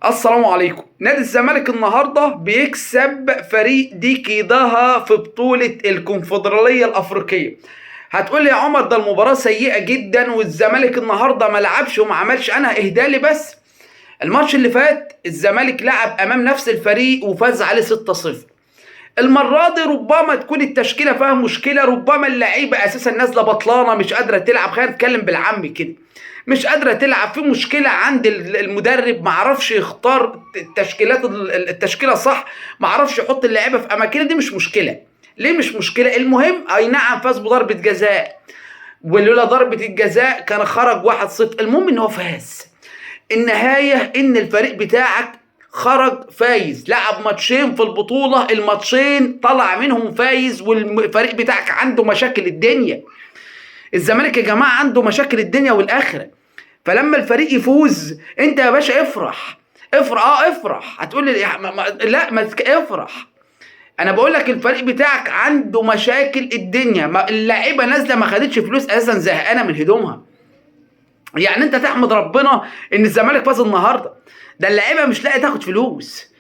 السلام عليكم. نادي الزمالك النهارده بيكسب فريق ديكي دها في بطولة الكونفدرالية الأفريقية. هتقول لي يا عمر ده المباراة سيئة جدا والزمالك النهارده ما لعبش وما عملش. أنا إهدالي بس الماتش اللي فات الزمالك لعب أمام نفس الفريق وفاز عليه 6-0. المرة دي ربما تكون التشكيلة فيها مشكلة، ربما اللعيبة أساسا نازلة بطلانة مش قادرة تلعب. خلينا نتكلم بالعامي كده، مش قادرة تلعب. في مشكلة عند المدرب، معرفش يختار التشكيلة صح، معرفش يحط اللعيبة في أماكنها. دي مش مشكلة. ليه مش مشكلة؟ المهم أي نعم فاز بضربة جزاء، ولولا ضربة الجزاء كان خرج 1-0. المهم إن هو فاز. النهاية إن الفريق بتاعك خرج فايز، لعب ماتشين في البطولة، الماتشين طلع منهم فايز، والفريق بتاعك عنده مشاكل الدنيا. الزمالك يا جماعة عنده مشاكل الدنيا والآخرة. فلما الفريق يفوز انت يا باشا افرح. افرح. هتقول لي لا ما افرح. انا بقول لك الفريق بتاعك عنده مشاكل الدنيا. اللاعيبه نازله ما خدتش فلوس اساسا، زهقانه من هدومها. يعني انت تحمد ربنا ان الزمالك فاز النهارده. ده اللعيبه مش لاقيه تاخد فلوس.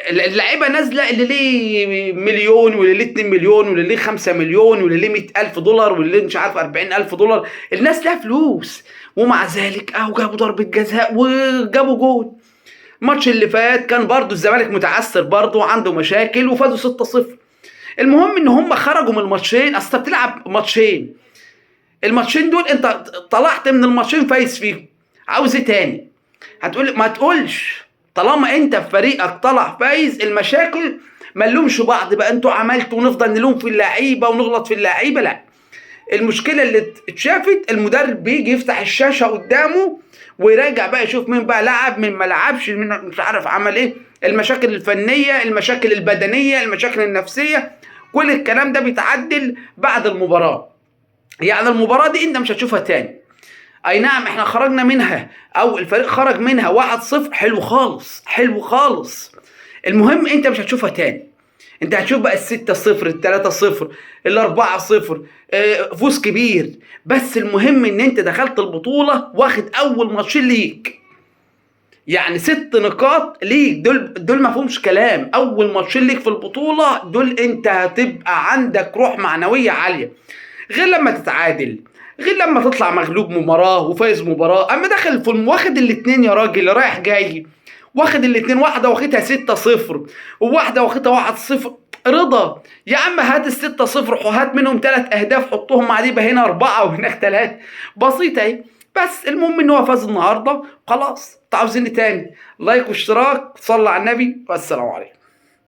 اللعيبه نازله، اللي ليه مليون واللي ليه 2 مليون واللي ليه 5 مليون واللي ليه 100,000 دولار واللي ليه مش عارف 40,000 دولار. الناس لها فلوس، ومع ذلك اهو جابوا ضربه جزاء وجابوا جول. الماتش اللي فات كان برضو الزمالك متعثر برضو وعنده مشاكل وفازوا 6-0. المهم ان هم خرجوا من الماتشين. اصل انت بتلعب ماتشين، الماتشين دول انت طلعت من الماتشين فايز فيهم، عاوز ايه تاني؟ هتقول ما تقولش. طالما انت في فريقك طلع فايز، المشاكل ما نلومش بعض بقى انتوا عملتوا ونفضل نلوم في اللعيبه ونغلط في اللعيبه. لا، المشكله اللي اتشافت المدرب بيجي يفتح الشاشه قدامه ويراجع بقى، يشوف مين بقى لعب مين ما لعبش، مين مش عارف عمل ايه، المشاكل الفنيه، المشاكل البدنيه، المشاكل النفسيه. كل الكلام ده بيتعدل بعد المباراه. يعني المباراه دي انت مش هتشوفها تاني. اي نعم احنا خرجنا منها او الفريق خرج منها 1-0، حلو خالص حلو خالص. المهم انت مش هتشوفها تاني. انت هتشوف بقى 6-0 3-0 4-0. فوز كبير. بس المهم ان انت دخلت البطولة واخد اول ماتشين ليك، يعني 6 نقاط ليك. دول ما فيهمش كلام. اول ماتشين ليك في البطولة دول انت هتبقى عندك روح معنوية عالية، غير لما تتعادل، غير لما تطلع مغلوب مباراة وفايز مباراة. اما داخل في واخد الاتنين يا راجل رايح جاي، واخد الاتنين، واحدة واخدها 6-0 وواحدة واخدها 1-0. رضا يا عم، هات ال6-0 وهات منهم 3 اهداف حطهم مع دي، هنا 4 وهناك 3. بسيطة اهي. بس المهم ان هو فاز النهارده خلاص. عاوزين تاني؟ لايك واشتراك، صلى على النبي، والسلام عليكم.